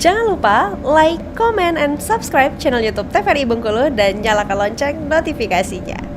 Jangan lupa like, comment, and subscribe channel YouTube TVRI Bengkulu dan nyalakan lonceng notifikasinya.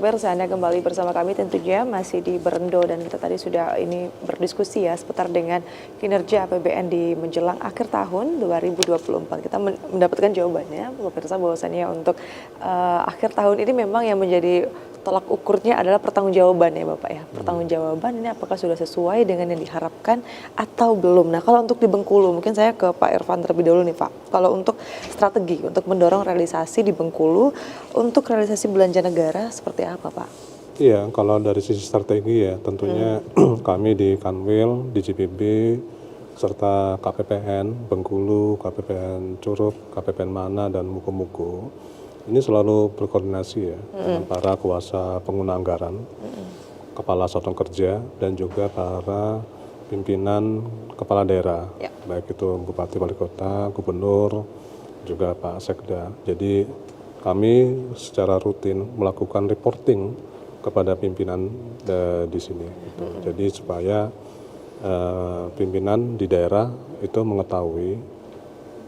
Pemirsa, Anda kembali bersama kami tentunya masih di Berendo dan kita tadi sudah ini berdiskusi ya seputar dengan kinerja APBN di menjelang akhir tahun 2024. Kita mendapatkan jawabannya pemirsa bahwasannya untuk akhir tahun ini memang yang menjadi tolak ukurnya adalah pertanggungjawaban ya Bapak ya. Pertanggungjawaban ini apakah sudah sesuai dengan yang diharapkan atau belum. Nah, kalau untuk di Bengkulu mungkin saya ke Pak Irfan terlebih dulu nih Pak. Kalau untuk strategi untuk mendorong realisasi di Bengkulu untuk realisasi belanja negara seperti apa Pak? Iya, kalau dari sisi strategi ya tentunya kami di Kanwil, di JPB, serta KPPN Bengkulu, KPPN Curug, KPPN Mana, dan Muko-Muko ini selalu berkoordinasi ya dengan para kuasa pengguna anggaran, kepala satuan kerja, dan juga para pimpinan kepala daerah, baik itu Bupati, Wali Kota, Gubernur, juga Pak Sekda. Jadi kami secara rutin melakukan reporting kepada pimpinan di sini. Gitu. Jadi supaya pimpinan di daerah itu mengetahui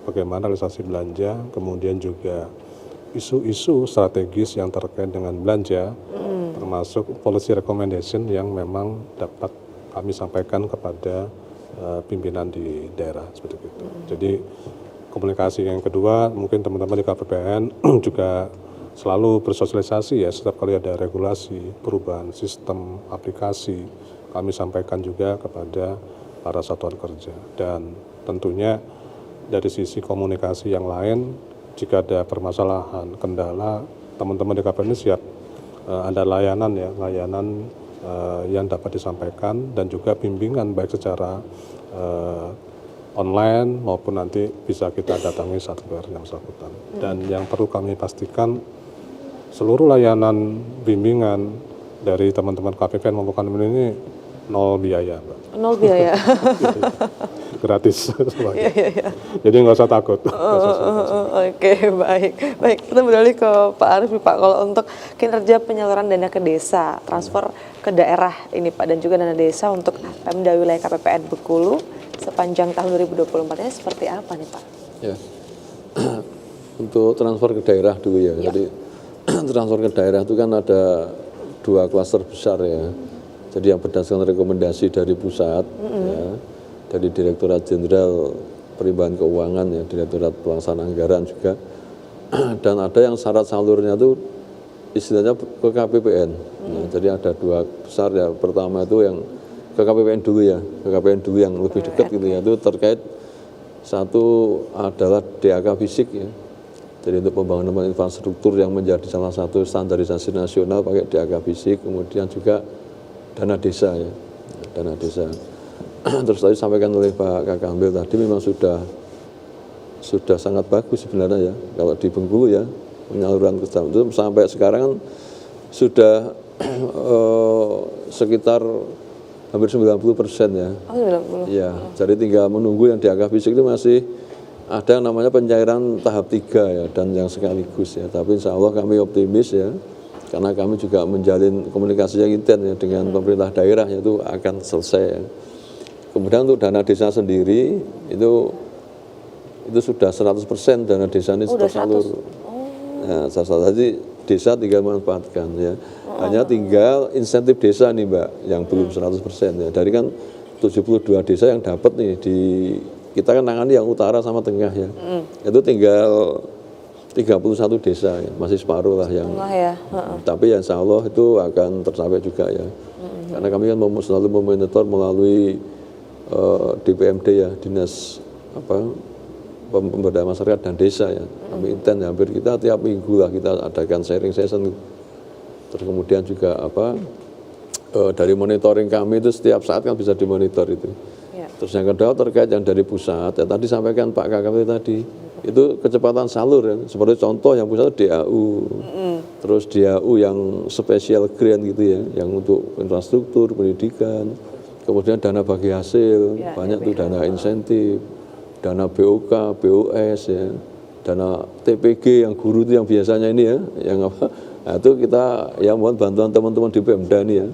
bagaimana realisasi belanja, kemudian juga isu-isu strategis yang terkait dengan belanja, termasuk policy recommendation yang memang dapat kami sampaikan kepada pimpinan di daerah seperti itu. Jadi komunikasi yang kedua, mungkin teman-teman di KPPN juga selalu bersosialisasi ya setiap kali ada regulasi, perubahan sistem, aplikasi, kami sampaikan juga kepada para satuan kerja. Dan tentunya dari sisi komunikasi yang lain, jika ada permasalahan, kendala, teman-teman di KPPN siap ada layanan ya, layanan yang dapat disampaikan dan juga bimbingan baik secara online maupun nanti bisa kita datangi saat yang bersangkutan. Dan yang perlu kami pastikan seluruh layanan bimbingan dari teman-teman KPPN maupun Kanwil ini nol biaya, Mbak. Nol biaya. Gratis. Jadi nggak usah takut. Oke, baik. Kita beralih ke Pak Arief, Pak. Kalau untuk kinerja penyaluran dana ke desa, transfer ke daerah ini Pak, dan juga dana desa untuk Pemda wilayah KPPN Bengkulu sepanjang tahun 2024 ini seperti apa nih Pak? Ya, untuk transfer ke daerah dulu ya. Jadi transfer ke daerah itu kan ada dua klaster besar ya. Jadi yang berdasarkan rekomendasi dari pusat, ya, dari Direktorat Jenderal Perimbangan Keuangan ya, Direktorat Pelaksanaan Anggaran juga, dan ada yang syarat salurnya itu istilahnya ke KPPN. Nah, jadi ada dua besar ya. Pertama itu yang ke KPPN dulu ya, ke KPPN dulu yang lebih dekat gitu ya. Itu terkait satu adalah DAK fisik ya. Jadi untuk pembangunan infrastruktur yang menjadi salah satu standarisasi nasional pakai DAK fisik, kemudian juga dana desa ya, dana desa. Terus tadi sampaikan oleh Pak Kakambil tadi memang sudah sangat bagus sebenarnya ya kalau di Bengkulu ya penyaluran ke itu sampai sekarang kan sudah sekitar hampir 90% ya. Oh, 90. Ya, jadi tinggal menunggu yang DAK fisik itu masih ada yang namanya pencairan tahap 3 ya dan yang sekaligus ya. Tapi insya Allah kami optimis ya. Karena kami juga menjalin komunikasi yang intens ya dengan pemerintah daerah itu akan selesai. Ya. Kemudian untuk dana desa sendiri itu sudah 100% dana desa ini tersalur. Nah, jadi desa tinggal memanfaatkan ya. Hanya tinggal insentif desa nih Mbak yang belum 100% ya. Dari kan 72 desa yang dapat nih kita kan nangani yang utara sama tengah ya. Itu tinggal 31 desa ya, masih separuh lah yang ya. Tapi ya insya Allah itu akan tercapai juga ya. Karena kami kan selalu memonitor melalui DPMD ya, Dinas Pemberdayaan Masyarakat dan Desa ya. Kami intens hampir kita tiap minggu lah kita adakan sharing session. Terus kemudian juga dari monitoring kami itu setiap saat kan bisa dimonitor itu. Ya. Terus yang kedua terkait yang dari pusat ya tadi sampaikan Pak Kakak tadi. Itu kecepatan salur ya. Seperti contoh yang pusat DAU. terus DAU yang special grant gitu ya, yang untuk infrastruktur, pendidikan, kemudian dana bagi hasil, Ya, banyak tuh dana insentif, dana BOK, BOS ya, dana TPG yang guru itu yang biasanya ini ya, yang apa? Nah, itu kita ya mohon bantuan teman-teman di Pemda ini ya,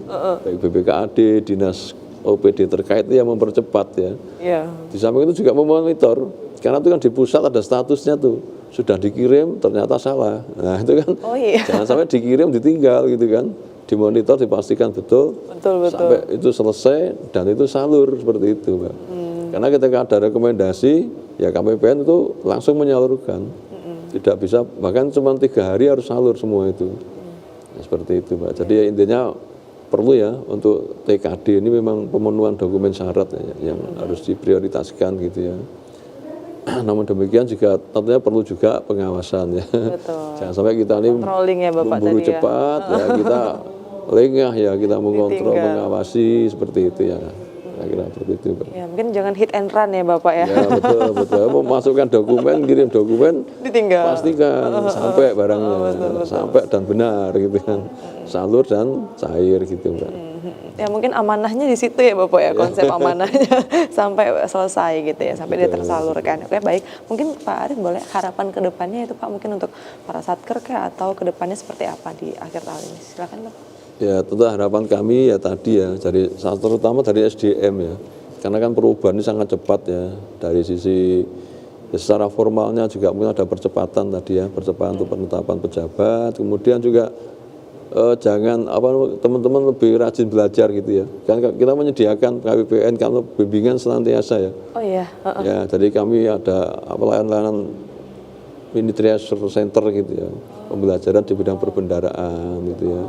baik BPKAD, Dinas OPD terkait yang mempercepat ya. Iya. Di samping itu juga memonitor, karena itu kan di pusat ada statusnya tuh, sudah dikirim ternyata salah. Nah itu kan Oh iya. jangan sampai dikirim ditinggal gitu kan, dimonitor dipastikan betul, Betul. sampai itu selesai dan itu salur seperti itu Mbak. Karena ketika ada rekomendasi ya KPPN itu langsung menyalurkan, tidak bisa bahkan cuma 3 hari harus salur semua itu. Ya, seperti itu Mbak. Jadi ya, intinya perlu ya untuk TKD ini memang pemenuhan dokumen syarat ya, yang harus diprioritaskan gitu ya. Namun demikian juga tentunya perlu juga pengawasan ya. Betul. Jangan sampai kita ini Controlling ya Bapak memburu tadi ya. cepat ya kita lengah ya kita mengontrol, Ditinggal. mengawasi seperti itu ya. Kira-kira seperti itu Pak. Ya, mungkin jangan hit and run ya Bapak ya. Ya betul. Memasukkan dokumen, kirim dokumen, Ditinggal. pastikan sampai barangnya, sampai dan benar gitu kan, salur dan cair gitu Mbak. Ya mungkin amanahnya di situ ya Bapak ya, konsep amanahnya sampai selesai gitu ya, sampai dia tersalurkan. Oke baik, mungkin Pak Arief boleh harapan ke depannya itu Pak, mungkin untuk para satker kah, atau ke depannya seperti apa di akhir tahun ini? Silakan Pak. Ya tentu harapan kami ya tadi ya, terutama dari SDM ya, karena kan perubahan ini sangat cepat ya, dari sisi ya, secara formalnya juga mungkin ada percepatan tadi ya, percepatan untuk penetapan pejabat, kemudian juga jangan apa teman-teman lebih rajin belajar gitu ya, kan kita menyediakan KPPN kalau bimbingan senantiasa ya. Oh iya. Ya, jadi kami ada layanan mini treasure center gitu ya, pembelajaran di bidang perbendaraan gitu ya.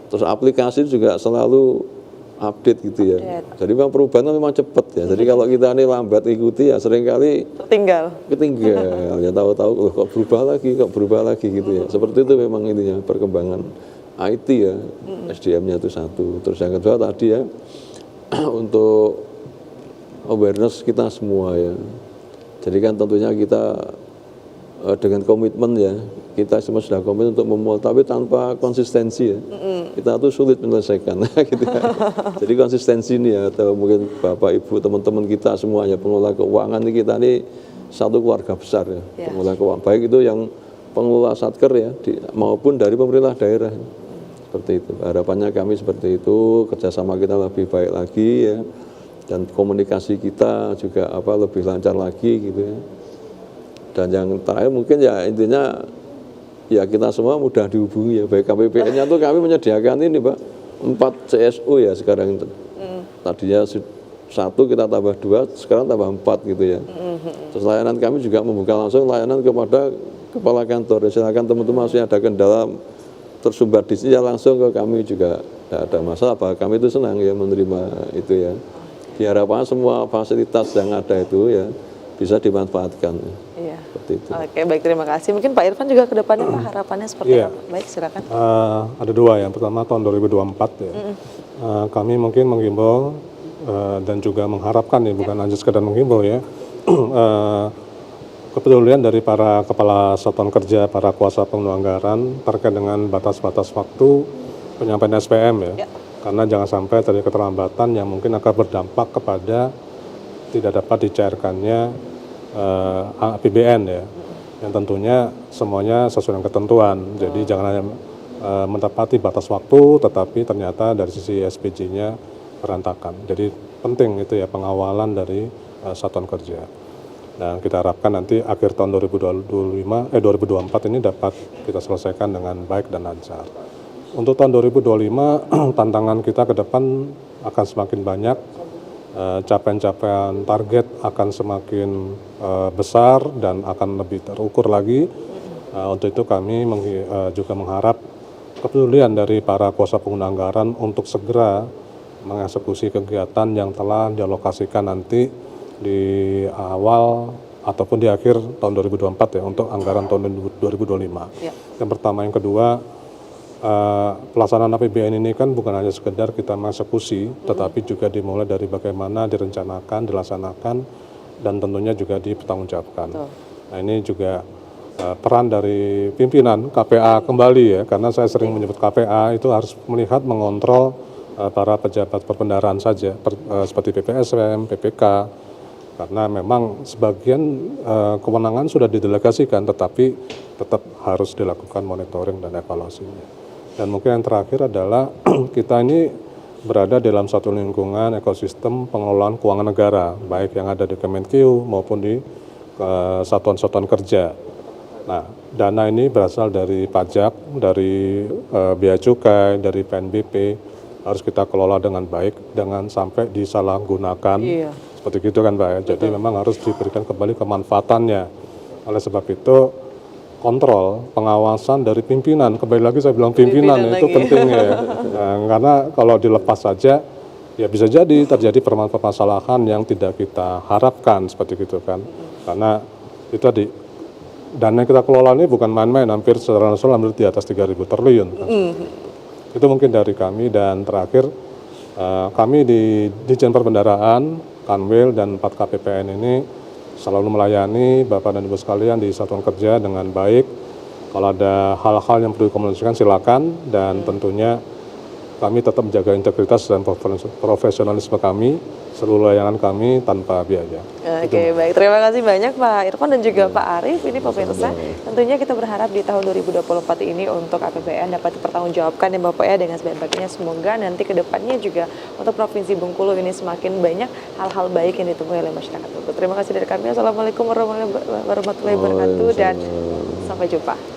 Terus aplikasi juga selalu update gitu ya. Jadi memang perubahan memang cepat ya. Jadi kalau kita ini lambat ikuti ya seringkali Tertinggal. ketinggal. Ya tahu-tahu loh, kok berubah lagi gitu ya. Seperti itu memang intinya perkembangan IT ya. SDM-nya itu satu. Terus yang kedua tadi ya untuk awareness kita semua ya. Jadi kan tentunya kita dengan komitmen ya, kita semua sudah komitmen untuk memulai, tapi tanpa konsistensi ya, kita tuh sulit menyelesaikan gitu ya. Jadi konsistensi ini ya, atau mungkin Bapak Ibu teman-teman kita semuanya pengelola keuangan ini, kita ini satu keluarga besar ya, pengelola keuangan, baik itu yang pengelola satker ya, maupun dari pemerintah daerah. Seperti itu, harapannya kami seperti itu, kerjasama kita lebih baik lagi ya, dan komunikasi kita juga lebih lancar lagi gitu ya. Dan yang terakhir mungkin ya intinya ya kita semua mudah dihubungi ya, baik KPPN-nya tuh kami menyediakan ini Pak 4 CSO ya sekarang. Tadinya 1 kita tambah 2, sekarang tambah 4 gitu ya. Terus layanan kami juga membuka langsung layanan kepada kepala kantor. Silakan teman-teman yang ada kendala tersumbat di sini ya langsung ke kami juga, tidak ada masalah. Kami itu senang ya menerima itu ya. Diharapkan semua fasilitas yang ada itu ya bisa dimanfaatkan. Iya. Seperti itu. Oke, baik, terima kasih. Mungkin Pak Irfan juga ke depannya Pak harapannya seperti Iya. apa? Baik, silakan. Ada 2 yang pertama tahun 2024 ya. Kami mungkin menghimbau dan juga mengharapkan ya, bukan hanya sekedar menghimbau ya, kepedulian dari para kepala satuan kerja, para kuasa pengelola anggaran terkait dengan batas-batas waktu penyampaian SPM ya. Karena jangan sampai terjadi keterlambatan yang mungkin akan berdampak kepada tidak dapat dicairkannya APBN ya, yang tentunya semuanya sesuai dengan ketentuan. Jadi jangan hanya menepati batas waktu, tetapi ternyata dari sisi SPJ-nya berantakan. Jadi penting itu ya pengawalan dari satuan kerja. Dan kita harapkan nanti akhir tahun 2024 ini dapat kita selesaikan dengan baik dan lancar. Untuk tahun 2025 tantangan kita ke depan akan semakin banyak. Capaian-capaian target akan semakin besar dan akan lebih terukur lagi. Untuk itu kami juga mengharap kepedulian dari para kuasa pengguna anggaran untuk segera mengeksekusi kegiatan yang telah dialokasikan nanti di awal ataupun di akhir tahun 2024 ya, untuk anggaran tahun 2025. Yang pertama, yang kedua, pelaksanaan APBN ini kan bukan hanya sekedar kita mengeksekusi, tetapi juga dimulai dari bagaimana direncanakan, dilaksanakan, dan tentunya juga dipertanggungjawabkan. Nah ini juga peran dari pimpinan KPA kembali ya, karena saya sering menyebut KPA itu harus melihat mengontrol para pejabat perbendaharaan saja, seperti PPSM, PPK, karena memang sebagian kewenangan sudah didelegasikan, tetapi tetap harus dilakukan monitoring dan evaluasinya. Dan mungkin yang terakhir adalah kita ini berada dalam satu lingkungan ekosistem pengelolaan keuangan negara, baik yang ada di Kemenkeu maupun di satuan-satuan kerja. Nah, dana ini berasal dari pajak, dari bea cukai, dari PNBP, harus kita kelola dengan baik, jangan sampai disalahgunakan. Iya. Seperti itu kan Pak ya. Jadi memang harus diberikan kembali kemanfaatannya. Oleh sebab itu, kontrol, pengawasan dari pimpinan, kembali lagi saya bilang pimpinan ya, itu penting ya. Nah, karena kalau dilepas saja, ya bisa jadi terjadi permasalahan yang tidak kita harapkan seperti itu kan. Karena itu tadi, dana yang kita kelola ini bukan main-main, hampir secara nasional hampir di atas 3.000 triliun. Kan. Itu mungkin dari kami. Dan terakhir, kami di Ditjen Perbendaharaan, Kanwil, dan 4 KPPN ini selalu melayani Bapak dan Ibu sekalian di satuan kerja dengan baik. Kalau ada hal-hal yang perlu dikomunikasikan silakan, dan tentunya kami tetap menjaga integritas dan profesionalisme kami, seluruh layanan kami tanpa biaya. Oke, baik. Terima kasih banyak Pak Irfan dan juga Pak Arief. Ini pemirsa, tentunya kita berharap di tahun 2024 ini untuk APBN dapat dipertanggungjawabkan ya Bapak ya dengan sebaik-baiknya. Semoga nanti ke depannya juga untuk Provinsi Bengkulu ini semakin banyak hal-hal baik yang ditemui oleh masyarakat Bengkulu. Terima kasih dari kami. Assalamualaikum warahmatullahi wabarakatuh dan sampai jumpa.